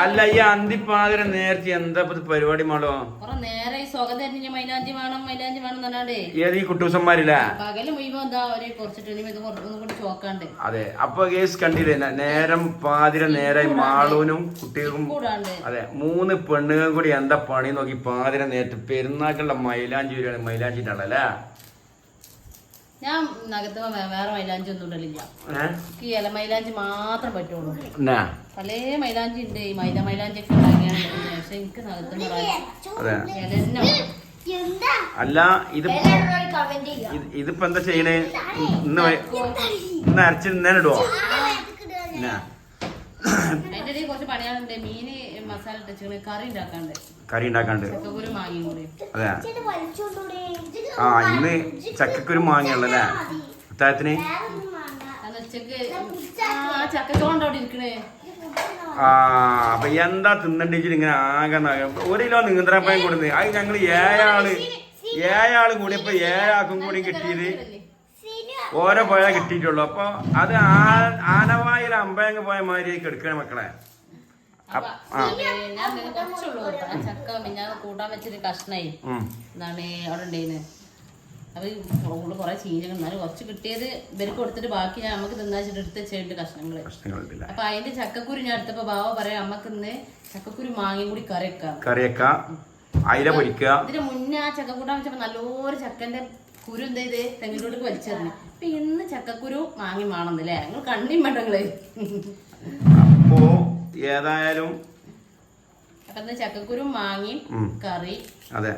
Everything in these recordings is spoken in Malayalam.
അല്ല ഈ അന്തിപ്പാതിര നേരത്തെ എന്താ പരിപാടി മാളോ നേരെ ഈ സുഖം തന്നെ മൈലാഞ്ചി വേണം എന്നാണ്ടേ ഏത് ഈ കുട്ടൂസന്മാരില്ല പകല് മുഴുവൻ എന്താ അവരെ കുറച്ചിട്ട് ഇത് ഒന്നും കൂടി ചോക്കാണ്ട്. അതെ അപ്പൊ കേസ് കണ്ടില്ലേ നേരം പാതിര നേരായി മാളൂനും കുട്ടികൾക്കും അതെ 3 പെണ്ണുകളും കൂടി എന്താ പണി നോക്കി പാതിര നേരത്തെ പെരുന്നാക്കുള്ള മൈലാഞ്ചി വരികയാണ് മൈലാഞ്ചിട്ടാണല്ലേ. ഞാൻ നഗത്ത് വേറെ മൈലാഞ്ചി ഒന്നും ഇടലില്ല. എനിക്ക് ഇല മൈലാഞ്ചി മാത്രം പറ്റുള്ളൂ. പല മൈലാഞ്ചി ഉണ്ട്, ഈ മൈദ മൈലാഞ്ചി ഒക്കെ ഉണ്ടാക്കിയാണ്. പക്ഷെ എനിക്ക് നഗത്ത് അല്ല ഇതിപ്പോ എന്താ ചെയ്യണേ? ഇന്ന് അരച്ച് ഇന്നേനിടുവോ? അതിന്റെ ഇടയിൽ കുറച്ച് പണിയാളുണ്ട്. മീന് മസാല ഇട്ട് കറി ഉണ്ടാക്കാണ്ട് ചക്കക്കുരു മാങ്ങയും കൂടി. അതെ ഇന്ന് ചക്കക്കുരു മാങ്ങയുള്ളല്ലേ അത്താഴത്തിന്? ഉച്ചക്ക് ചക്കച്ചോണ്ട് അവിടെ ഇരിക്കണേ. അപ്പൊ എന്താ തിന്നണ്ടിച്ചിട്ട് ഇങ്ങനെ ആകെ 1 കിലോ നീന്തലപ്പഴം കൊടുന്ന് അത് ഞങ്ങൾ 7 ആള് കൂടിയപ്പോ 7 ആൾക്കും കൂടി കിട്ടിയത് ഓരോ പോയാ കിട്ടിയിട്ടുള്ളു. അപ്പൊ അത് ആനവായിൽ അമ്പയങ്ങ് പോയ മാതിരി എടുക്കണ മക്കളെ. ചക്ക ഞാൻ കൂട്ടാൻ വെച്ചൊരു കഷ്ണായി എന്താണ് അവിടെ ഉണ്ടായിരുന്നത്. അത് കുറെ ചീഞ്ഞ എന്നാലും കുറച്ച് കിട്ടിയത് ഇവർക്ക് കൊടുത്തിട്ട് ബാക്കി ഞാൻ നമുക്ക് തിന്നാച്ചിട്ട് എടുത്ത് വെച്ചിട്ട് കഷ്ണങ്ങള്. അപ്പൊ അതിന്റെ ചക്കക്കുരു ഞാൻ എടുത്തപ്പോ ബാവ പറയാം നമ്മക്ക് ഇന്ന് ചക്കക്കുരു മാങ്ങയും കൂടി കറിവെക്കാം. ഇതിന് മുന്നേ ആ ചക്കക്കൂട്ടാൻ വെച്ചപ്പോ നല്ലൊരു ചക്കന്റെ കുരു എന്ത് ചെയ്ത് തെങ്ങിലോട്ട് വലിച്ചെറിഞ്ഞു. അപ്പൊ ഇന്ന് ചക്കക്കുരു മാങ്ങി മാണെന്നല്ലേ ഞങ്ങൾ കണ്ണിയും വേണ്ടങ്ങള്. അപ്പോ ഏതായാലും അപ്പൊ ചക്കക്കുരു മാങ്ങയും കറി. അതെ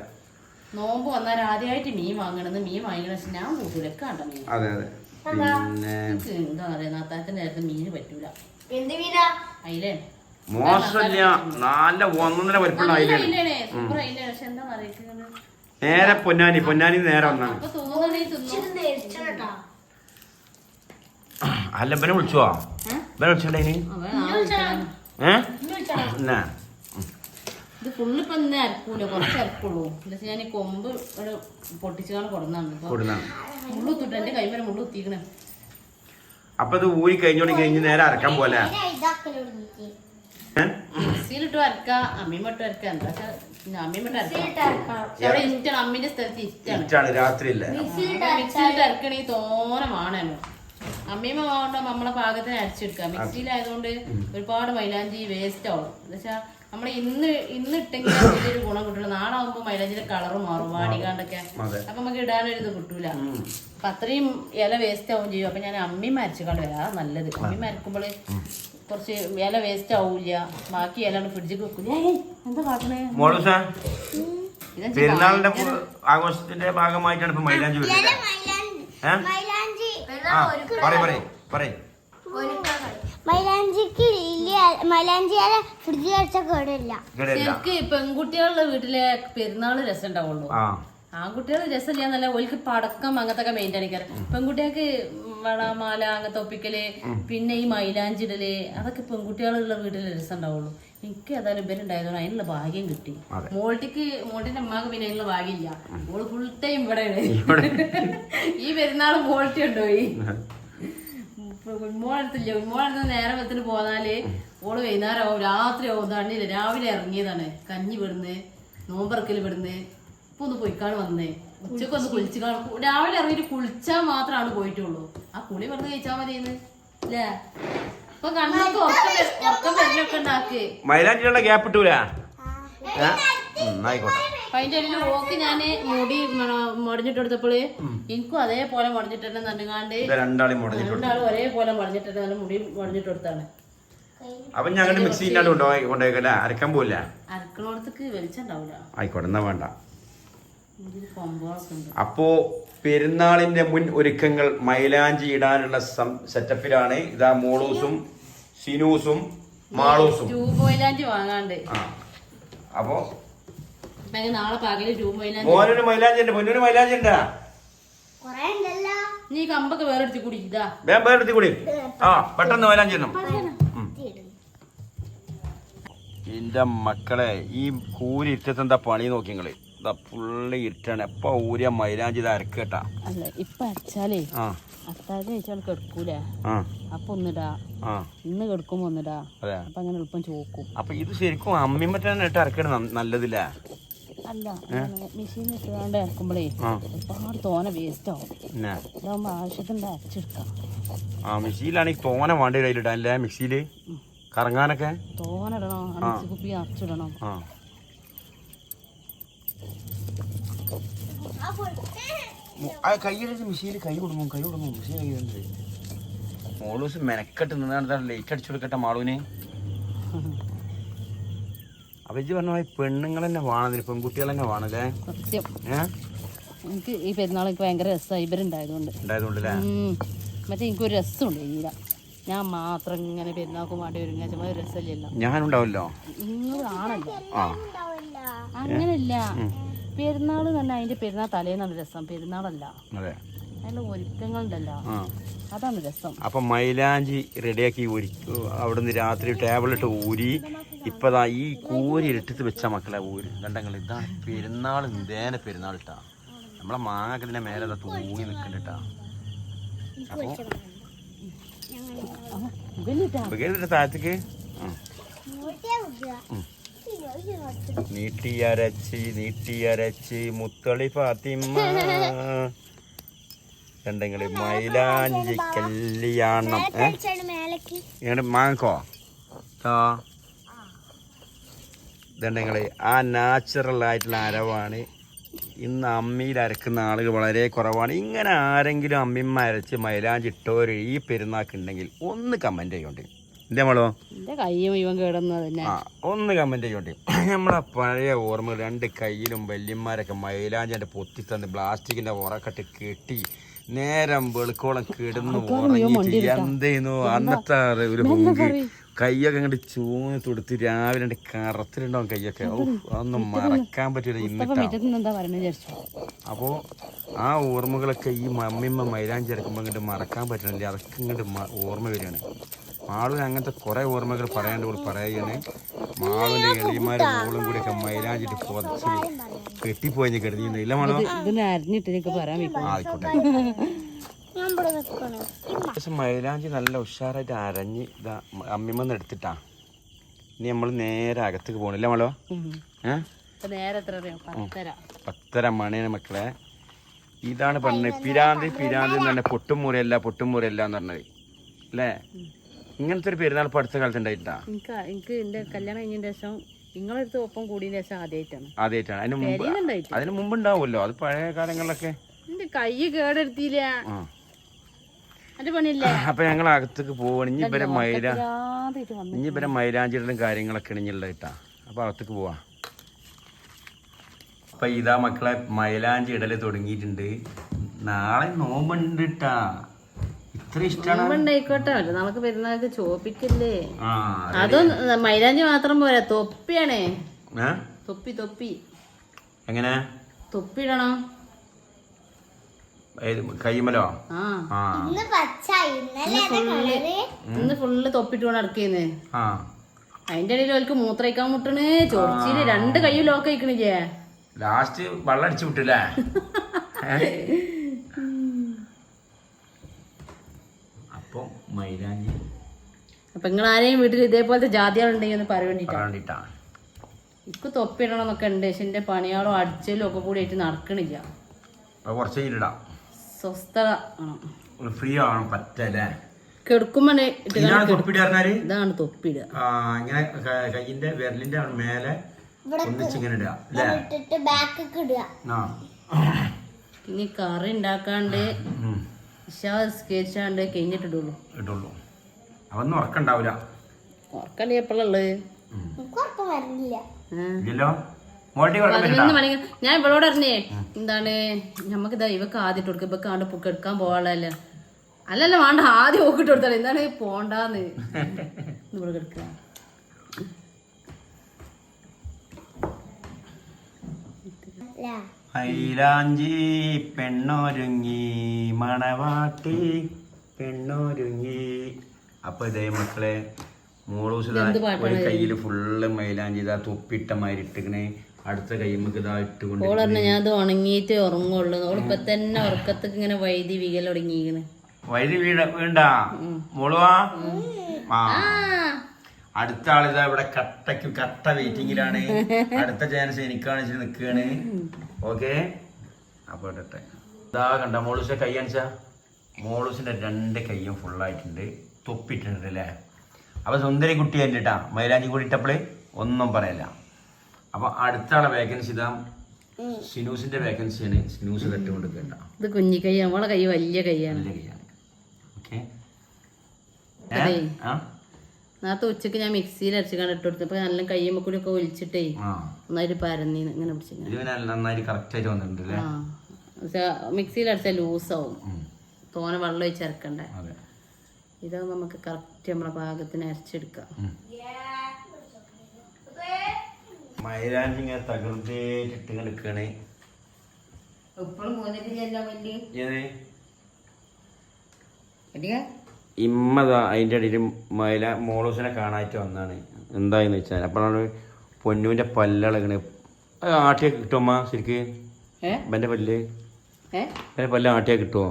നോമ്പ് വന്നാൽ ആദ്യമായിട്ട് മീൻ വാങ്ങണമെന്ന് മീൻ വാങ്ങിക്കണ ഞാൻ കൂട്ടൂല കണ്ട മീൻ. എന്താ പറയാ നാത്താത്തിന്റെ നേരത്തെ മീന് പറ്റൂല. എന്ത് മീനാ? അയിലേ മോശമില്ല, നല്ല 1.5 വലിപ്പമുള്ള അയിലാണ്. സൂപ്പർ അയിലാണ്. പക്ഷെ എന്താ പറയുന്നത് നേരെ പൊന്നാനി നേരെ ഒന്നാണ്. അപ്പൊ തോന്നണേ അല്ല ബനെ വിളിച്ചുവാ വിളിച്ചോണ്ടേന് ഇത് ഫുള്ള് ഇപ്പൊ ഇന്ന് അരക്കൂല, കുറച്ച് അരക്കുള്ളൂ. പക്ഷെ ഞാൻ ഈ കൊമ്പ് ഒരു പൊട്ടിച്ചാണ് കൊടുന്നാണ്. മുള്ളുത്തിട്ട് എന്റെ കൈമേലെ മുള്ളുത്തിക്കണേ. അപ്പൊ ഇത് ഊരി കഴിഞ്ഞ് നേരെ അരക്കാൻ പോലെ മിക്സിയിലിട്ട് അരക്കാം, അമ്മിമട്ട് അരക്കാം. എന്താ അമ്മിമട്ട് അരക്കാം. അമ്മിന്റെ സ്ഥലത്ത് ഇഷ്ടാണ് രാത്രിയില്ല. മിക്സിയിലിട്ട് അരക്കണെങ്കിൽ തോനമാണോ. അമ്മീമ്മ കൊണ്ട് നമ്മളെ പാകത്തിന് അരച്ചെടുക്കാം. മിക്സിയിലായതുകൊണ്ട് ഒരുപാട് മൈലാഞ്ചി വേസ്റ്റ് ആവും. എന്നുവെച്ചാ നമ്മൾ ഇന്ന് ഇട്ടെങ്കിൽ ഒരു ഗുണം കിട്ടുള്ളൂ. നാളെ ആവുമ്പോ മൈലാഞ്ചിന്റെ കളറ് മാറും വാടികാണ്ടൊക്കെ. അപ്പൊ നമുക്ക് ഇടാനൊരു ഇത് കിട്ടൂല. അപ്പൊ അത്രയും ഇല വേസ്റ്റ് ആവും ചെയ്യും. അപ്പൊ ഞാൻ അമ്മിമ്മ അരച്ചുകൊണ്ട് വരാം നല്ലത്. അമ്മിമ്മ അരക്കുമ്പോള് കുറച്ച് ഇല വേസ്റ്റ് ആവൂല. ബാക്കി ഇല ഫ്രിഡ്ജിൽ വെക്കൂല. എന്താ കാട്ടണേ? ആഘോഷത്തിന്റെ ഭാഗമായിട്ടാണ് ഇപ്പൊ മൈലാഞ്ചി ശരിക്ക് പെൺകുട്ടികളുടെ വീട്ടിലെ പെരുന്നാള് രസം ഉണ്ടാവുള്ളൂ. ആൺകുട്ടികൾ രസമില്ലാന്നല്ല, ഓൽക്ക് പടക്കം അങ്ങനത്തെ മെയിൻ അടിക്കാറ്. പെൺകുട്ടികൾക്ക് വളമാല അങ്ങനത്തെ ഒപ്പിക്കല്, പിന്നെ ഈ മൈലാഞ്ചിടല്, അതൊക്കെ പെൺകുട്ടികളുള്ള വീട്ടിലെ രസം ഉണ്ടാവുള്ളൂ. എനിക്ക് ഏതായാലും ഇവരുണ്ടായതുകൊണ്ട് അതിനുള്ള ഭാഗ്യം കിട്ടി. മോൾട്ടിന്റെ അമ്മക്ക് പിന്നെ അതിനുള്ള ഭാഗ്യമില്ല. മോള് ഫുൾ ടൈം ഇവിടെയാണ്. ഈ പെരുന്നാള് മോൾട്ടി ഉണ്ടോയി ഉമ്മോളെടുത്തില്ല. ഉമ്മോളെടുത്ത് നേരം വെത്തിന് പോന്നാല് ഓള് വൈകുന്നേരം ആവും, രാത്രി ആവും. തണ്ണിയില്ല, രാവിലെ ഇറങ്ങിയതാണ് കഞ്ഞി വിടുന്ന്, നോമ്പറക്കല് വിടുന്ന്. ഇപ്പൊ ഒന്ന് പൊയ്ക്കാണ് വന്നേ. ഉച്ചക്ക് ഒന്ന് കുളിച്ച് കാണും. രാവിലെ ഇറങ്ങിയിട്ട് കുളിച്ചാൽ മാത്രമാണ് പോയിട്ടുള്ളൂ. ആ കുളി വെറുതെ കഴിച്ചാൽ മതിയെന്ന് അല്ലേ? ഇപ്പൊ കണ്ണൊക്കെ ഉറക്കം വരലൊക്കെ ഉണ്ടാക്കി മൈലാഞ്ചിയുള്ള ഗ്യാപ്പ് ഇട്ടൂല. അതിന്റെ ഇടയിൽ ഓക്ക് ഞാന് മുടി മുടഞ്ഞിട്ടെടുത്തപ്പോള് എനിക്കും അതേപോലെ മുടഞ്ഞിട്ടെ നന്നുകാണ്ട് രണ്ടാളും ഒരേപോലെ മുടഞ്ഞിട്ടെ മുടി മുടഞ്ഞിട്ടെടുത്താണ്. അപ്പൊ ഞങ്ങളുടെ മിക്സി കൊണ്ടുപോയിക്കല്ലേ അരക്കാൻ പോവില്ല. അരക്കണോടത്തേക്ക് വെളിച്ചുണ്ടാവൂല. ആയിക്കോട്ടെ എന്നാ വേണ്ട. അപ്പോ പെരുന്നാളിന്റെ മുൻ ഒരുക്കങ്ങൾ മൈലാഞ്ചി ഇടാനുള്ള സെറ്റപ്പിലാണ്. ഇതാ മോളൂസും സിനൂസും മാളൂസും മൈലാഞ്ചി വാങ്ങാണ്ട്. അപ്പൊ നാളെ പകല് മോനൊരു മൈലാഞ്ചി ഉണ്ട്, പൊന്നൊരു മൈലാഞ്ചി ഉണ്ടാ. നീ കമ്പൊക്കെ വേറെ എടുത്തി കൂടി വേറെ എടുത്തി കൂടി. പെട്ടെന്ന് മൈലാഞ്ചി ഇടണം. എന്റെ മക്കളെ ഈ കൂരി ഇറ്റത്തെന്താ പണി നോക്കിങ്ങള്. ഫുള്ള് ഇരുട്ടാണ്. എപ്പൊ ഊരിയ മൈലാഞ്ചി ഇത് അരക്കട്ടാ. അല്ല ഇപ്പൊ അരച്ചാലേ അത്താഴം കഴിച്ചാൽ കെടുക്കൂലേ, അപ്പൊ ഒന്നിടാ, ഇന്ന് കെടുക്കുമ്പോ ഒന്നിടാ, അപ്പൊ അങ്ങനെ എളുപ്പം ചോക്കും. അപ്പൊ ഇത് ശരിക്കും അമ്മിമറ്റാണ് ഇട്ട് അരക്കണ നല്ലതില്ലേ? അല്ല മെഷീൻ ഇട്ടുകൊണ്ട് ഇറക്കുമ്പോഴേ ഒരുപാട് തോന വേസ്റ്റ് ആവും. ഇതാകുമ്പോ ആവശ്യത്തിന്റെ അരച്ചെടുക്കാം. മിക്സിയിലാണെങ്കിൽ തോന വേണ്ടി കയ്യിലിടാൻ അല്ലേ? മിക്സിയില് കറങ്ങാനൊക്കെ തോന ഇടണം, മിക്സി കുപ്പി അരച്ചിടണം. കൈയിടിച്ച് മിഷീല് കൈ കൊടുക്കും മിഷീൻ കൈ മോള് ദിവസം മെനക്കെട്ട് നിന്നാണ് ലേറ്റ് അടിച്ചു കൊടുക്കട്ടെ മാളൂന്. അപ്പൊ ഇജ്ജ് പറഞ്ഞ പെണ്ണുങ്ങൾ തന്നെ വേണതിന്, പെൺകുട്ടികൾ തന്നെ വേണല്ലേ? സത്യം. എനിക്ക് ഈ പെരുന്നാൾ എനിക്ക് ഭയങ്കര രസമായി ഇവരുണ്ടായതുകൊണ്ടല്ലേ. മറ്റേ എനിക്കൊരു രസമുണ്ട് ഇല്ല, ഞാൻ മാത്രം ഇങ്ങനെ പെരുന്നാൾക്ക് വേണ്ടി ഒരുങ്ങാ ചുമ്മാ ഒരു രസമില്ലല്ലോ. ഞാനുണ്ടാവല്ലോ, നിങ്ങളാണല്ലോ. അങ്ങനല്ല, പെരുന്നാൾ തന്നെ അതിന്റെ പെരുന്നാൾ തലേന്നാണ് രസം, പെരുന്നാളല്ല. അതിന്റെ ഒരുക്കങ്ങളുണ്ടല്ലോ, അതാണ് രസം. അപ്പൊ മൈലാഞ്ചി റെഡിയാക്കി അവിടുന്ന് രാത്രി ടേബിളിട്ട് ഊരി ഇപ്പതാ ഈ കൂരി ഇട്ടിട്ട് വെച്ച മക്കളെ ഊരി കണ്ടങ്ങൾ. ഇതാണ് പെരുന്നാൾ, ഇതേനെ പെരുന്നാൾ ഇട്ടാ. നമ്മളെ മാങ്ങക്കതിന്റെ മേലെ തൂങ്ങി നിൽക്കണ്ടിട്ടാ. അപ്പൊ താഴത്തേക്ക് നീട്ടിയരച്ച് മുത്തളി ഫാത്തിമ്മ രണ്ടെങ്കില് മൈലാഞ്ചി കല്യാണം. മാങ്ങക്കോ ഇതുണ്ടെങ്കില് ആ നാച്ചുറൽ ആയിട്ടുള്ള അരവാണ്. ഇന്ന് അമ്മിയിൽ അരക്കുന്ന ആളുകൾ വളരെ കുറവാണ്. ഇങ്ങനെ ആരെങ്കിലും അമ്മിമ്മ അരച്ച് മൈലാഞ്ചി ഇട്ടോര് ഈ പെരുന്നാക്കുണ്ടെങ്കിൽ ഒന്ന് കമന്റ് ചെയ്യോണ്ട്. എന്റെ മോളോ ഒന്ന് കമന്റ് ചെയ്യോണ്ട്. നമ്മളെ പഴയ ഓർമ്മ, രണ്ട് കയ്യിലും വല്യന്മാരൊക്കെ മൈലാഞ്ചി പൊത്തി തന്ന് പ്ലാസ്റ്റിക്കിന്റെ ഉറക്കട്ട് കെട്ടി നേരം വെളുക്കോളം കിടന്നു ഉറങ്ങിട്ട് എന്തേന്നു അന്നത്തെ ഒരു ഹുങ്ക്. കയ്യൊക്കെ അങ്ങോട്ട് ചൂന്ന് തൊടുത്ത് രാവിലെ കറത്തിലുണ്ടാവും കയ്യൊക്കെ. അതൊന്നും മറക്കാൻ പറ്റില്ല ഇന്നിട്ടാ. അപ്പോ ആ ഓർമ്മകളൊക്കെ ഈ മമ്മിമ്മ മൈലാഞ്ചി ഇറക്കുമ്പോ ഇങ്ങോട്ട് മറക്കാൻ പറ്റണില്ല. അതൊക്കെ ഇങ്ങോട്ട് ഓർമ്മ വരികയാണ്. മാളുവിന് അങ്ങനത്തെ കുറെ ഓർമ്മകൾ പറയാണ്ട് കൂടി പറയുകയാണ്. മാളുവിന്റെ എളിയന്മാരും മോളും കൂടി ഒക്കെ മൈലാഞ്ചിട്ട് പുറച്ച് കെട്ടിപ്പോയി കിടന്നില്ല. മാളോ ആയിക്കോട്ടെ. മൈലാഞ്ചി നല്ല ഉഷാറായിട്ട് അരഞ്ഞ് ഇതാ അമ്മിമ്മന്ന് എടുത്തിട്ടാ. ഇനി നമ്മൾ നേരെ അകത്തേക്ക് പോകണില്ല മോളോ? 10:30 മണിയാണ് മക്കളെ. ഇതാണ് പറഞ്ഞത് പിരാന്തി എന്ന് പറഞ്ഞ പൊട്ടുമുറിയല്ല എന്ന് പറഞ്ഞത് അല്ലേ? ഇങ്ങനത്തെ ഒരു പെരുന്നാൾ ഇപ്പൊ അടുത്ത കാലത്ത് ഉണ്ടായിട്ടാ. എനിക്ക് എന്റെ കല്യാണം കഴിഞ്ഞതിന് ശേഷം നിങ്ങളടുത്ത് ഒപ്പം കൂടിയതിന് ശേഷം ആദ്യമായിട്ടാണ്. അതിന് മുമ്പ് ഉണ്ടാവുമല്ലോ, അത് പഴയ കാലങ്ങളിലൊക്കെ. എന്റെ കൈ കേടെടുത്തില്ല. അപ്പൊ ഞങ്ങൾ അകത്തേക്ക് പോവാണ്. ഇനി ഇവരെ മൈലാഞ്ചിയുടെ കാര്യങ്ങളൊക്കെ ഇനിയുള്ളതായിട്ടാ. അപ്പൊ അകത്തേക്ക് പോവാ. അപ്പൊ ഇതാ മക്കളെ മൈലാഞ്ചി ഇടല് തുടങ്ങിയിട്ടുണ്ട്. നാളെ നോമ്പുണ്ട് ട്ടാ. ഇത്ര ഇഷ്ടമായിക്കോട്ടെ, നമുക്ക് പെരുന്നാൾക്ക് ചോപ്പിക്കല്ലേ. അതും മൈലാഞ്ചി മാത്രം പോരാ, തൊപ്പിയാണേ. തൊപ്പി എങ്ങനെ തൊപ്പിടണം കൈമലോ? ഇന്ന് ഫുള്ള് തൊപ്പിട്ട് കൊണ്ട് നടക്കുന്നേ. അതിന്റെ ഇടയിൽ ഓൽക്ക് മൂത്രയിക്കാൻ മുട്ടണ്, ചൊറിച്ചില് 2 കൈയും ലോക്ക് അയക്കണില്ലേ. ലാസ്റ്റ് വെള്ളം അടിച്ചു വിട്ടില്ലേ? അപ്പൊ മൈലാഞ്ചി അപ്പൊ നിങ്ങൾ ആരെയും വീട്ടിൽ ഇതേപോലത്തെ ജാതികളുണ്ടെങ്കിൽ ഒന്ന് പറയണ്ടിട്ടാ. ഇക്ക് തൊപ്പിടണം എന്നൊക്കെ ഉണ്ട്, പക്ഷെ എന്റെ പണിയാളും അടിച്ചലും ഒക്കെ കൂടി ആയിട്ട് നടക്കണില്ല. കുറച്ച് സ്വസ്ഥത ഫ്രീ ആവണം പറ്റല്ലേ? കെടുക്കുമ്പോ ഇതാണ് തൊപ്പിടുക. ഇങ്ങനെ കയ്യിന്റെ വിരലിന്റെ മേലെ ഒന്നിച്ചിങ്ങനെ ഇടുക. ഇനി കറി ഉണ്ടാക്കാണ്ട് സ്കെച്ചാണ്ട് കഴിഞ്ഞിട്ടിടുള്ളൂ. അവന്ന് ഉറക്കണ്ടാവൂല. ഉറക്കല്ലേ എപ്പോഴുള്ളത്? ഞാൻ ഇവളോട് അറിഞ്ഞേ എന്താണ് നമ്മക്കിതാ ഇവക്ക് ആദ്യം കൊടുക്ക, ഇവക്ക് ആണ്ട് കെടുക്കാൻ പോവാളല്ല. അല്ലല്ല വേണ്ട, ആദ്യം ഓക്കിട്ട് കൊടുത്താലേ. എന്താണ് പോണ്ടാന്ന് ഇവിടെ കെടുക്കുക. മൈലാഞ്ചി പെണ്ണൊരുങ്ങി മണവാട്ടി പെണ്ണൊരുങ്ങി. അപ്പൊ ഇതേ മക്കളെ മോളൂസ് ഒരു കയ്യില് ഫുള്ള് മൈലാഞ്ചി ഇതാ തൊപ്പിട്ട മാതിരി ഇട്ടിക്കണേ. അടുത്ത കൈമക്ക് ഇതാ ഇട്ടുകൊണ്ട് ഓള് പറഞ്ഞ ഞാൻ അത് ഉണങ്ങിയിട്ട് ഉറങ്ങുള്ളൂ. ഓളിപ്പൊ തന്നെ ഉറക്കത്തേക്ക് ഇങ്ങനെ വൈദ്യ വീകൽ തുടങ്ങിയിരിക്കണ്. വൈദ്യ വീണ്ടാ മോളുവാ. ആ അടുത്ത ആളിതാ ഇവിടെ കട്ട വെയിറ്റിംഗിലാണ്. അടുത്ത ചാൻസ് എനിക്കാണ് നിൽക്കുകയാണ്. ഓക്കെ അപ്പൊ ഇടട്ടെ. ഇതാ കണ്ട മോളൂസിന്റെ കൈ കാണിച്ചാ. മോളൂസിന്റെ 2 കൈയും ഫുള്ളായിട്ടുണ്ട്, തൊപ്പിട്ടുണ്ട് അല്ലേ. അപ്പൊ സുന്ദരി കുട്ടി കണ്ടിട്ടാ മൈലാഞ്ചി കൂടി ഇട്ടപ്പോള് ഒന്നും പറയല്ല. അപ്പൊ അടുത്ത ആളെ വേക്കൻസി ഇതാ ഷിനൂസിന്റെ വേക്കൻസിയാണ്. ഷിനൂസ് കെട്ടുകൊണ്ട് കേട്ട ഇത് കുഞ്ഞി കൈ, നമ്മളെ കൈ വലിയ കൈയാണ്. ഓക്കെ നേരത്തെ ഉച്ചക്ക് ഞാൻ മിക്സിയിൽ അരച്ചിക്കാണ്ട് ഇട്ട് കൊടുത്തു. അപ്പൊ നല്ല കയ്യുമ്പോ കൂടി ഒക്കെ ഒലിച്ചിട്ടേ നന്നായിട്ട് പരന്നി ഇങ്ങനെ പിടിച്ചു. നന്നായിട്ട് കറക്റ്റ് ആയിട്ട് വന്നിട്ടുണ്ട്. മിക്സിയിൽ അരച്ചാൽ ലൂസാവും, തോനെ വെള്ളം ഒഴിച്ച് അരക്കണ്ടേ. ഇതാവുമ്പോ നമുക്ക് കറക്റ്റ് നമ്മളെ പാകത്തിന് അരച്ചെടുക്കാം. മൈലാഞ്ചി ഇങ്ങനെ തകർത്തിട്ട് എടുക്കണേ. ഇമ്മതാ അതിൻ്റെ ഇടയിൽ മോളൂസിനെ കാണായിട്ട് വന്നാണ്. എന്തായെന്ന് വെച്ചാൽ അപ്പോഴാണ് പൊന്നുവിന്റെ പല്ലളകണ്. ആട്ടിയ കിട്ടുമ്മ ശരിക്ക്? എന്റെ പല്ല് എന്റെ പല്ല് ആട്ടിയാ കിട്ടുമോ?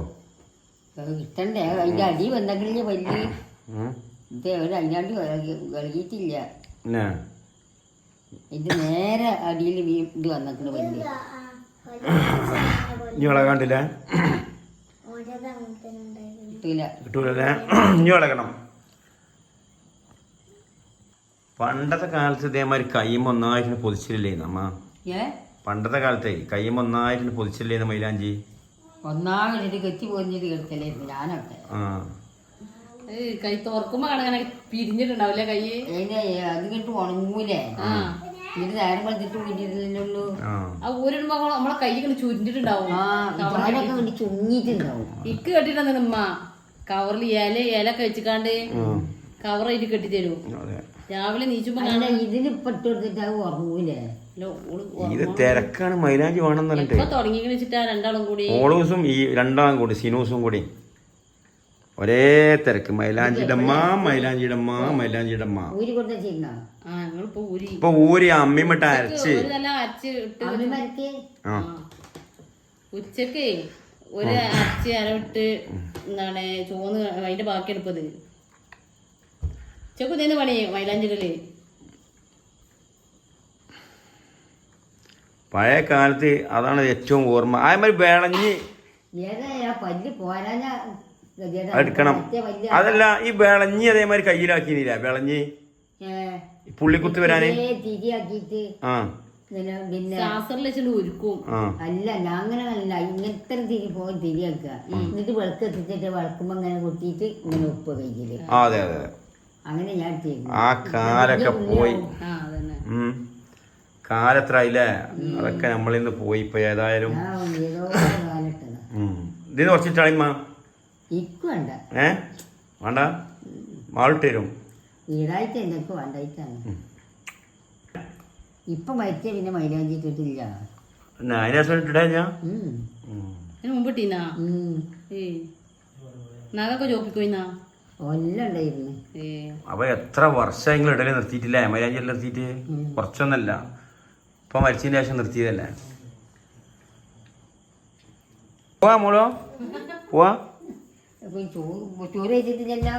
കിട്ടണ്ടേ? അതിന്റെ അടി വന്നെങ്കിലേ പല്ല് അതിനാണ്ട് കളിയിട്ടില്ല. ഇത് നേരെ അടിയിൽ ഇത് വന്നിട്ടുണ്ട് പല്ല്. ഇനി വളകാണ്ടില്ല, കിട്ടൂലല്ലേ? ഇനി വളകണം. പണ്ടത്തെ കാലത്ത് ഇതേമാതിരി കയ്യും ഒന്നായിട്ട് പൊതിച്ചില്ലേ നമ്മ? പണ്ടത്തെ കാലത്തെ കയ്യും ഒന്നായിട്ട് പൊതിച്ചില്ലേന്ന് മൈലാഞ്ചി? ഒന്നാമത് കെട്ടി പൊതിഞ്ഞിട്ട് കിടക്കലായിരുന്നു ഞാനൊക്കെ. കൈ തുറക്കുമ്പോ പിരിഞ്ഞിട്ടുണ്ടാവില്ലേ കൈ? അത് കിട്ടും ഉണങ്ങൂലേ? ഇത് നേരം കളിച്ചിട്ട് വീട്ടിട്ടുള്ളൂ. ഊരിടുമ്പോ നമ്മളെ കൈ ചുരിഞ്ഞിട്ടുണ്ടാവും, ചുങ്ങിട്ടുണ്ടാവും. ഇക്ക് കെട്ടിട്ടാ ഉമ്മ കവറിൽ ഇലൊക്കെ വെച്ചിക്കാണ്ട് കവറായിട്ട് കെട്ടി തരൂ. രാവിലെ നീച്ചുമ്പോ ഇതിന് ഇപ്പൊ ഇട്ട് കൊടുത്തിട്ട് അത് ഉറങ്ങൂലേ? ഇത് തിരക്കാണ്, മൈലാഞ്ചി വേണം തുടങ്ങിയെന്ന് വെച്ചിട്ടാ രണ്ടാളും കൂടി, മോളൂസും ഈ രണ്ടാളും കൂടി സിനൂസും കൂടി ഒരേ തിരക്ക്. മൈലാഞ്ചിടമ്മ ഇപ്പൊ ഊരി അമ്മിമിട്ട് അരച്ച് ഉച്ചക്ക് ഒരു അരച്ച് അരവിട്ട് എന്താണ് ചോന്ന് അതിന്റെ ബാക്കി എടുപ്പത് ഉച്ചക്ക് ഇതേന്ന് പണി മൈലാഞ്ചിടല്. പഴയ കാലത്ത് അതാണ് ഏറ്റവും ഓർമ്മ. അതേമാതിരി വിളഞ്ഞ് എടുക്കണം. അതല്ല, ഈ വിളഞ്ഞി അതേമാതിരി കയ്യിലാക്കിയില്ല, വിളഞ്ഞി പുള്ളിക്കുത്ത് വരാന്. അല്ല അങ്ങനെയല്ല, ഇങ്ങനത്തെ തിരി പോകാൻ തിരിയാക്കുക. എന്നിട്ട് വിളക്ക് എത്തിച്ചിട്ട് വിളക്കുമ്പോ ഇങ്ങനെ കൊട്ടിയിട്ട് ഇങ്ങനെ ഉപ്പ് കയ്യില്. അതെ അതെ, അങ്ങനെ ഞാൻ ആ കാലൊക്കെ പോയി. കാലത്രായില്ലേ? അതൊക്കെ നമ്മളിന്ന് പോയി. ഇപ്പൊ ഏതായാലും ഇതിന് കുറച്ചിട്ടാളിമ്മ വേണ്ട, മാളിട്ട് തരും. വീടായിട്ട് എന്തൊക്കെ വേണ്ടായിട്ടാണ്. ഇപ്പൊ മരിച്ച പിന്നെ മൈലാഞ്ചി ഇട്ടിട്ടില്ല. അതിനെ ഞാൻ മുമ്പിട്ടീന്നാ നഗൊക്കെ ചോപ്പിക്കോയിന്നാ എല്ലാം ഉണ്ടായിരുന്നു. അപ്പൊ എത്ര വർഷം നിങ്ങൾ ഇടയിൽ നിർത്തിയിട്ടില്ലേ? മൈലാഞ്ചി നിർത്തിയിട്ട് കുറച്ചൊന്നല്ല, ഇപ്പൊ മരിച്ചതിന് ശേഷം നിർത്തിയതല്ലേ. പോവാ മോളോ, പോവാ. ചോറ് വെച്ചിട്ടില്ലല്ലോ.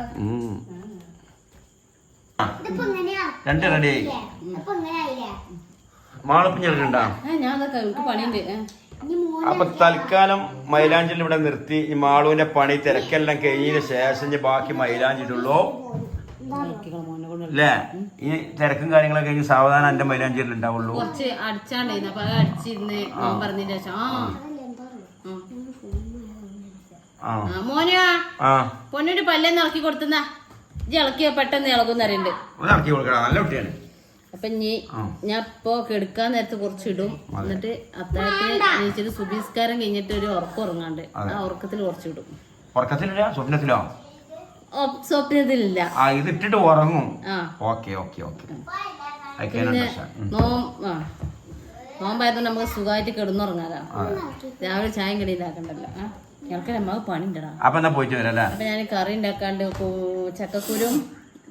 രണ്ട് റെഡിയായി. മാളപ്പിഞ്ഞിട്ടുണ്ടാ? അപ്പൊ തൽക്കാലം മൈലാഞ്ചിൽ ഇവിടെ നിർത്തി. ഈ മാളുവിന്റെ പണി തിരക്കെല്ലാം കഴിഞ്ഞതിന് ശേഷം ബാക്കി മൈലാഞ്ചിട്ടുള്ളൂ അല്ലേ? ഈ തിരക്കും കാര്യങ്ങളൊക്കെ കഴിഞ്ഞ് സാവധാനം എന്റെ മൈലാഞ്ചിയിൽ ഉണ്ടാവുള്ളൂ. കുറച്ച് അടിച്ചാണ്ടായിരുന്നു, അപ്പൊ അത് അടിച്ചിരുന്ന് പറഞ്ഞതിന് ശേഷം മോനെ പൊന്നിട്ട് പല്ലേന്ന് ഇളക്കി കൊടുത്തുന്ന ഇളക്കിയ പെട്ടെന്ന് ഇളകുന്ന അറിയണ്ട്. അപ്പൊ ഞാൻ ഇപ്പൊ കെടുക്കാൻ നേരത്ത് കുറച്ചിടും. എന്നിട്ട് അത്താഴത്തിന് എണീച്ചിട്ട് സുബീസ്കാരം കഴിഞ്ഞിട്ട് ഒരു ഉറക്കം ഉറങ്ങാണ്ട് ആ ഉറക്കത്തിൽ കുറച്ചിടും. സ്വപ്നത്തിലോ? സ്വപ്നത്തിലില്ല, ഇത് ഇട്ടിട്ട് ഉറങ്ങും. നോമ്പായതുകൊണ്ട് നമുക്ക് സുഖമായിട്ട് കിടന്നുറങ്ങാലോ. രാവിലെ ചായം കടിയിലാക്കണ്ടല്ലോ. ഞങ്ങൾക്ക് നമുക്ക് പണി ഉണ്ടടാ. അപ്പൊ ഞാൻ കറി ഉണ്ടാക്കാണ്ട് ചക്കക്കുരും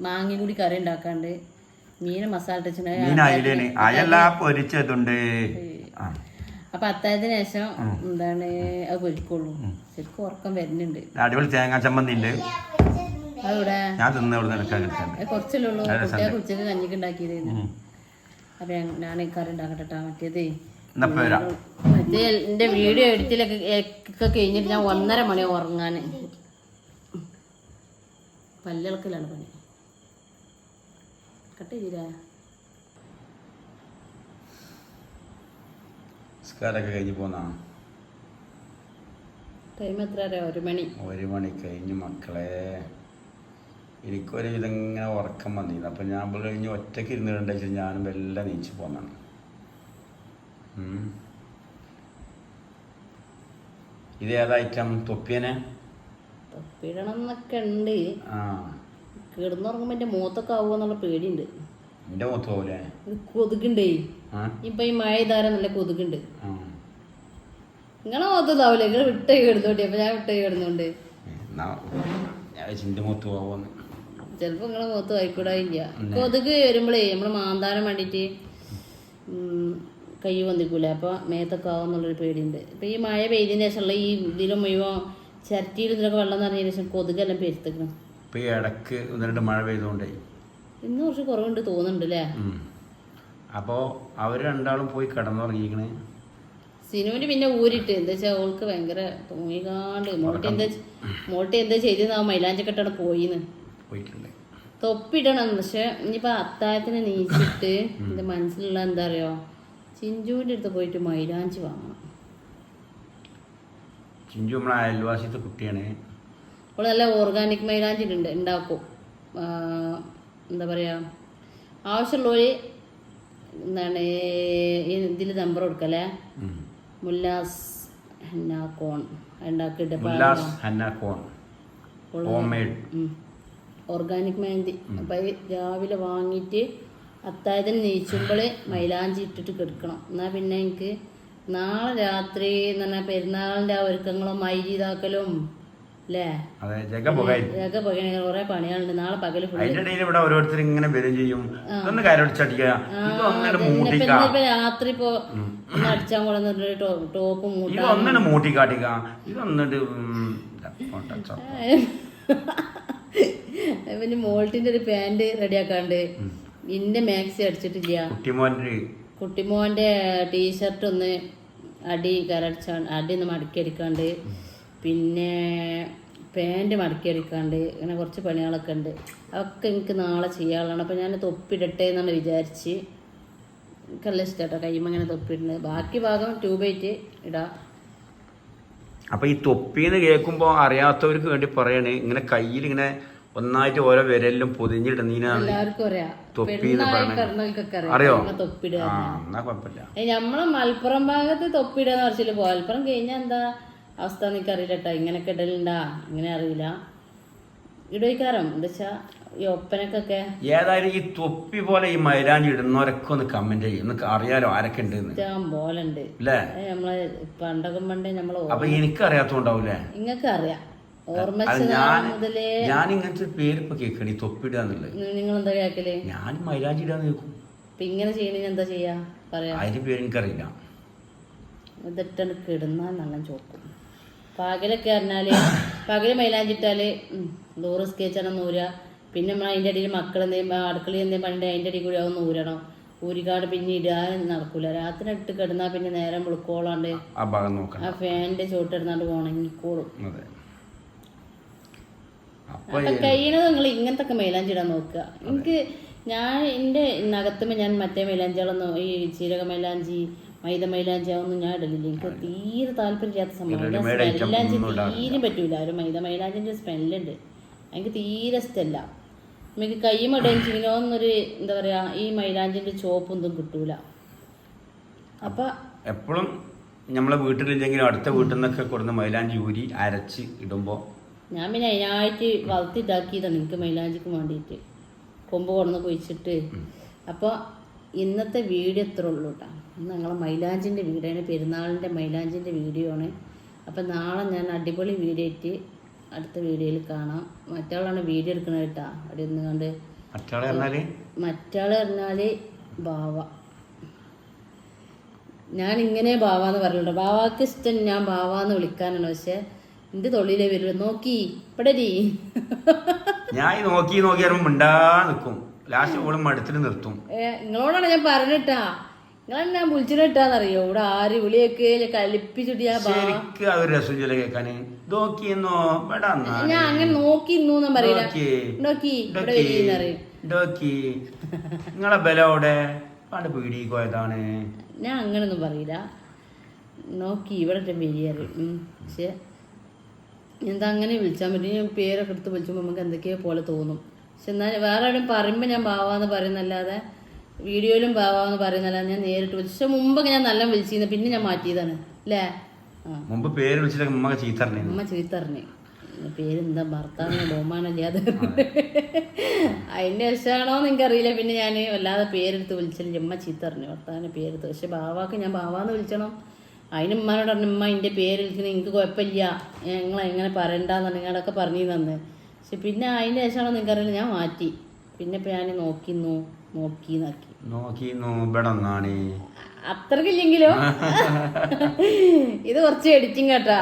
മാങ്ങയും കൂടി കറി ഉണ്ടാക്കാണ്ട് മീൻ മസാല മീൻ അയിലേന് അയല പൊരിച്ചതുണ്ട്. അപ്പൊ അത്താഴത്തിന് ശേഷം എന്താണ് അത് പൊരിക്കുള്ളൂ. ശരിക്കും ഉറക്കം വരുന്നുണ്ട്. അടിപൊളി തേങ്ങാ ചമ്മന്തി ഉണ്ട്. അവിടെ ഞാൻ തിന്ന കുറച്ചല്ലേ ഉള്ളൂ. കുട്ടികൾക്ക് ഉച്ചക്ക് കഞ്ഞിക്ക് ഉണ്ടാക്കിയതായിരുന്നു. അപ്പൊ ഞാൻ കറി ഉണ്ടാക്കട്ടെ. മറ്റേ എന്റെ വീഡിയോ എഡിറ്റിലൊക്കെ കഴിഞ്ഞിട്ട് ഞാൻ 1:30 മണി ഉറങ്ങാൻ. പല്ലിളക്കലാണ് പണി. കട്ട് ചെയ്തിരാ കഴിഞ്ഞ് പോന്നാ ടൈം എത്ര? 1 മണി. 1 മണി കഴിഞ്ഞ് മക്കളെ. എനിക്കൊരു വിധം ഇങ്ങനെ ഉറക്കം വന്നിരുന്നു. അപ്പം ഞാൻ കഴിഞ്ഞ് ഒറ്റയ്ക്ക് ഇരുന്നിട്ടുണ്ടെങ്കിൽ ഞാനും എല്ലാം നീച്ച് പോന്നാണ്. ഇത് ഏതാ ഐറ്റം? തൊപ്പിയനെ തൊപ്പിടണം എന്നൊക്കെ ഉണ്ട്. കിടന്നുറങ്ങുമ്പോ എന്റെ മൂത്തൊക്കെ ആവുമെന്നുള്ള പേടിയുണ്ട്. എന്റെ മൂത്ത് പോകൂലേ? കൊതുകുണ്ടേ ഇപ്പൊ ഈ മഴ ഇതാരം നല്ല കൊതുകുണ്ട്. നിങ്ങളെ മൂത്തതാവൂലേ? നിങ്ങൾ വിട്ടേ കിടന്നോട്ടെ. അപ്പൊ ഞാൻ വിട്ടേ കിടന്നോണ്ട് മൂത്ത് പോവുന്നു. ചിലപ്പോ നിങ്ങളെ മൂത്ത് വായിക്കൂടായില്ല. കൊതുക് വരുമ്പോഴേ നമ്മള് മാന്താനം വേണ്ടിട്ട് കൈ വന്നിക്കൂല. അപ്പൊ മേത്തൊക്കെ ആവുന്നുള്ളൊരു പേടിയുണ്ട്. ഇപ്പൊ ഈ മഴ പെയ്തതിന് ശേഷമുള്ള ഈ ഇതിലും മുഴുവൻ ചിരട്ടിയിൽ ഇതിലൊക്കെ വെള്ളം നിറഞ്ഞതിന് ശേഷം കൊതുകെല്ലാം പെരുത്തിക്കണം. ഇപ്പൊ ഈ ഇടക്ക് 1-2 മഴ പെയ്തോണ്ടേ ഇന്ന് കുറച്ച് കുറവുണ്ട് തോന്നുന്നുണ്ട് അല്ലേ? അപ്പോ അവര് രണ്ടാളും പോയി കിടന്നുറങ്ങിക്കണേ. സിനുവിന് പിന്നെ ഊരിട്ട് എന്താ വെച്ചാൽ അവൾക്ക് ഭയങ്കര തോന്നിക്കാണ്ട് മോട്ടി എന്താ ചെയ്തെന്ന് ആ മൈലാഞ്ചക്കെട്ടാണ് പോയിന്ന്. തൊപ്പിടണം. പക്ഷെ ഇനിയിപ്പോ അത്താഴത്തിന് നീച്ചിട്ട് എന്റെ മനസ്സിലുള്ള എന്താ അറിയോ, ചിഞ്ചുവിന്റെ അടുത്ത് പോയിട്ട് മൈലാഞ്ചി വാങ്ങണം. ചിഞ്ചു നമ്മളെ അയൽവാസിത്തെ കുട്ടിയാണ്. അവള് നല്ല ഓർഗാനിക് മൈലാഞ്ചി ഉണ്ടാക്കും. എന്താ പറയാ, ആവശ്യമുള്ളവര് എന്താണ് ഇതിൽ നമ്പർ കൊടുക്കല്ലേ, മുല്ലാസ് ഹന്നാക്കോൺ ഉണ്ടാക്കിയിട്ട് ഓർഗാനിക് മെഹന്തി. അപ്പം രാവിലെ വാങ്ങിയിട്ട് അത്താഴത്തിന് നീച്ചുമ്പോൾ മൈലാഞ്ചി ഇട്ടിട്ട് കിടക്കണം. എന്നാൽ പിന്നെ എനിക്ക് നാളെ രാത്രി എന്ന് പറഞ്ഞാൽ പെരുന്നാളിൻ്റെ ആ ഒരുക്കങ്ങളും മൈരി ഇതാക്കലും അല്ലേ, കുറെ പണികളുണ്ട്. നാളെ പകല് രാത്രി ഇപ്പൊ ഒന്ന് അടിച്ചാൻ കൊണ്ടുവന്നിട്ട് ടോപ്പ് പിന്നെ മോൾട്ടിന്റെ ഒരു പാന്റ് റെഡിയാക്കാണ്ട്, ഇന്റെ മാക്സി അടിച്ചിട്ടില്ല, കുട്ടിമോന്റെ ടീഷർട്ട് ഒന്ന് അടി ഒന്ന് മടക്കി അടിക്കാണ്ട്, പിന്നെ പാൻറ് മടക്കി അടിക്കാണ്ട്, അങ്ങനെ കുറച്ച് പണികളൊക്കെ ഉണ്ട്. അതൊക്കെ എനിക്ക് നാളെ ചെയ്യാനുള്ളതാണ്. അപ്പം ഞാൻ തൊപ്പിടട്ടെ എന്നാണ് വിചാരിച്ച്. എനിക്കെല്ലാം ഇഷ്ടമാട്ടോ കയ്യുമ്പോൾ അങ്ങനെ തൊപ്പിടുന്നത്. ബാക്കി ഭാഗം ട്യൂബായിട്ട് ഇടാം. അപ്പം ഈ തൊപ്പിന്ന് കേൾക്കുമ്പോൾ അറിയാത്തവർക്ക് വേണ്ടി പറയണേ, ഇങ്ങനെ കയ്യിൽ ഇങ്ങനെ ഒന്നായിട്ട് ഓരോ വിരലിലും പൊതിഞ്ഞിടുന്നതിനാണ് അറിയോ? നമ്മളെ മലപ്പുറം ഭാഗത്ത് തൊപ്പിടുന്ന പറച്ചില്ല. മലപ്പുറം കഴിഞ്ഞാൽ എന്താ അവസ്ഥ എനിക്കറിയില്ല കേട്ടോ. ഇങ്ങനെയൊക്കെ ഇടലുണ്ടാ ഇങ്ങനെ അറിയില്ല. ഇടയിക്കാരം എന്താ വെച്ചാ ഈ ഒപ്പനക്കൊക്കെ. ഏതായാലും ഈ തൊപ്പി പോലെ ഈ മൈലാഞ്ചി ഇടുന്നവരൊക്കെ ഒന്ന് കമന്റ് ചെയ്യും, ഒന്ന് അറിയാലോ ആരൊക്കെ ഉണ്ട് പോലുണ്ട് അല്ലേ. നമ്മളെ പണ്ടേ നമ്മള് അപ്പൊ എനിക്കറിയാത്തോണ്ടാവൂലേ? നിങ്ങൾക്ക് അറിയാം. ഞാൻ ഇങ്ങനത്തെ പേര് ഇപ്പൊ കേൾക്കണി തൊപ്പിടാന്നുള്ളത്. നിങ്ങൾ എന്താ കേക്കല്? ഞാൻ മൈലാഞ്ചി ഇടാന്ന് കേൾക്കും. ഇപ്പൊ ഇങ്ങനെ ചെയ്യണ എന്താ ചെയ്യാ പറയാ? അതിന്റെ പേര് എനിക്കറിയില്ല. ഇതിട്ടാണ് കിടന്നാൽ നല്ല ചോക്കും. പകലൊക്കെ പറഞ്ഞാല് പകല് മൈലാഞ്ചിട്ടാല് ദൂറ് സ്കെച്ചാണ് നൂര. പിന്നെ നമ്മൾ അതിൻ്റെ ഇടയിൽ മക്കൾ എന്തെങ്കിലും അടുക്കളയിൽ എന്തെങ്കിലും പണ്ട് അതിൻ്റെ ഇടയിൽ കൂടി ആവും നൂരണം. ഊരിക്കാട് പിന്നെ ഇടാൻ നടക്കൂല. രാത്രി ഇട്ട് കിടന്നാൽ പിന്നെ നേരം വിളിക്കോളാണ്ട് ആ ഫാനിന്റെ ചോട്ടിടുന്നാണ്ട് ഉണങ്ങിക്കോളും. അപ്പൊ കഴിയണത് നിങ്ങൾ ഇങ്ങനത്തെ ഒക്കെ മൈലാഞ്ചി ഇടാൻ നോക്കുക. എനിക്ക് ഞാൻ എൻ്റെ നഖത്തുമ്പോൾ ഞാൻ മറ്റേ മൈലാഞ്ചികളൊന്നും ഈ ചീരക മൈലാഞ്ചി മൈദ മൈലാഞ്ചി അതൊന്നും ഞാൻ ഇടലില്ല. എനിക്ക് തീരെ താല്പര്യമില്ലാത്ത സംഭവം. മൈലാഞ്ചി തീരെ പറ്റൂല. ഒരു മൈദ മൈലാഞ്ചിൻ്റെ സ്മെല്ലുണ്ട്, എനിക്ക് തീരെ ഇഷ്ടമല്ല. നമുക്ക് കൈമടഞ്ചിനോന്നൊരു എന്താ പറയാ, ഈ മൈലാഞ്ചിൻ്റെ ചോപ്പൊന്നും കിട്ടൂല. അപ്പൊ എപ്പോഴും നമ്മളെ വീട്ടിലില്ലെങ്കിലും അടുത്ത വീട്ടിൽ നിന്നൊക്കെ കൊടുന്ന മൈലാഞ്ചി ഊരി അരച്ച് ഇടുമ്പോൾ ഞാൻ പിന്നെ അതിനായിട്ട് വളർത്തിട്ടാക്കിയതാണ് എനിക്ക് മൈലാഞ്ചിക്ക് വേണ്ടിയിട്ട്. കൊമ്പ് കൊണ്ടുവന്ന് കുഴിച്ചിട്ട്. അപ്പോൾ ഇന്നത്തെ വീഡിയോ എത്ര ഉള്ളൂ കേട്ടോ. ഇന്ന് ഞങ്ങളെ മൈലാഞ്ചിൻ്റെ വീഡിയോ ആണ്, പെരുന്നാളിൻ്റെ മൈലാഞ്ചിൻ്റെ വീഡിയോ ആണ്. അപ്പം നാളെ ഞാൻ അടിപൊളി വീഡിയോ ആയിട്ട് അടുത്ത വീഡിയോയിൽ കാണാം. മറ്റാളാണ് വീഡിയോ എടുക്കുന്നത് കേട്ടോ. അവിടെ നിന്ന് കണ്ട് മറ്റാളെ പറഞ്ഞാല് മറ്റാള് പറഞ്ഞാല് ബാവ. ഞാൻ ഇങ്ങനെ ബാവാന്ന് പറഞ്ഞിട്ടുണ്ട്. ബാവാക്ക് ഇഷ്ടം ഞാൻ ബാവാന്ന് വിളിക്കാനാണ്. പക്ഷെ എന്റെ തൊള്ളിയിലേ വരില്ല. നോക്കി ഇപ്പടരി ഞാൻ നോക്കി പറയുമ്പോ മിണ്ടാ നിക്കും. ലാസ്റ്റ് ഓളും മടുത്തിട്ട് നിർത്തും. നിങ്ങളോടാണ് ഞാൻ പറഞ്ഞിട്ടാ. നിങ്ങളെന്നെ ഞാൻ വിളിച്ചിട്ടാന്നറിയോ? ഇവിടെ ആര് വിളിയൊക്കെ കളിപ്പിച്ചിട്ട് ശരിക്കും അതൊരു രസം ചില കേക്കാന്. നോക്കിയെന്നോ ഞാൻ അങ്ങനെ നോക്കി ഇന്നൂന്നും പറയില്ല. നോക്കി ഇവിടെ വരീന്നറിയും. നിങ്ങളെ ബലോടെ പണ്ട് പീടിക്കോയതാണ്. ഞാൻ അങ്ങനൊന്നും പറയില്ല. നോക്കി ഇവിടെ വരികയറിയും. പക്ഷെ എന്താ അങ്ങനെ വിളിച്ചാൽ പറ്റും. ഞാൻ പേരൊക്കെ എടുത്ത് വിളിച്ചുമ്പോൾ നമുക്ക് എന്തൊക്കെയോ പോലെ തോന്നും. പക്ഷെ എന്നാൽ വേറെ എവിടെയും പറയുമ്പോൾ ഞാൻ ബാവാന്ന് പറയുന്നല്ലാതെ വീഡിയോയിലും ബാവാന്ന് പറയുന്നല്ലാതെ ഞാൻ നേരിട്ട് വിളിച്ചു. പക്ഷെ മുമ്പൊക്കെ ഞാൻ നല്ല വിളിച്ചിരുന്നു. പിന്നെ ഞാൻ മാറ്റിയതാണ് അല്ലേ. മുമ്പ് പേര് വിളിച്ചിട്ട് ഉമ്മ ചീത്തറിഞ്ഞു. പേരെന്താ ഭർത്താവിനെ ബഹുമാനം ചെയ്യാതെ അതിൻ്റെ രസമാണോന്ന് എനിക്കറിയില്ല. പിന്നെ ഞാൻ വല്ലാതെ പേരെടുത്ത് വിളിച്ചില്ല. ഉമ്മ ചീത്തറിഞ്ഞു ഭർത്താവിനെ പേരെടുത്ത്. പക്ഷെ ബാവാക്ക് ഞാൻ ബാവാന്ന് വിളിച്ചണം. അതിന് ഉമ്മാനോട് പറഞ്ഞു ഉമ്മ എൻ്റെ പേര് വിളിക്കുന്നത് എനിക്ക് കുഴപ്പമില്ല, നിങ്ങൾ എങ്ങനെ പറയണ്ടെന്ന് നിങ്ങളൊക്കെ പറഞ്ഞു തന്നെ. പക്ഷെ പിന്നെ അതിൻ്റെ ശേഷമാണോ നിങ്ങൾക്കറിയില്ല ഞാൻ മാറ്റി. പിന്നെ ഇപ്പം ഞാൻ നോക്കി അത്രക്കില്ലെങ്കിലോ ഇത് കുറച്ച് എഡിറ്റിങ് കേട്ടാ.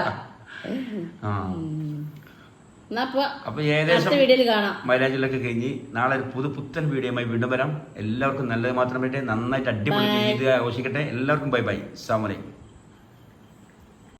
എന്നാ അപ്പൊ ഏകദേശം വീഡിയോയിൽ കാണാം. മൈലാഞ്ചിലൊക്കെ കഴിഞ്ഞ് നാളെ ഒരു പുത്തൻ വീഡിയോയുമായി വീണ്ടും വരാം. എല്ലാവർക്കും നല്ലത് മാത്രം പറ്റേ. നന്നായിട്ട് അടിപൊളി ആഘോഷിക്കട്ടെ. എല്ലാവർക്കും ബൈ ബൈ. അസ്സലാമു അലൈക്കും.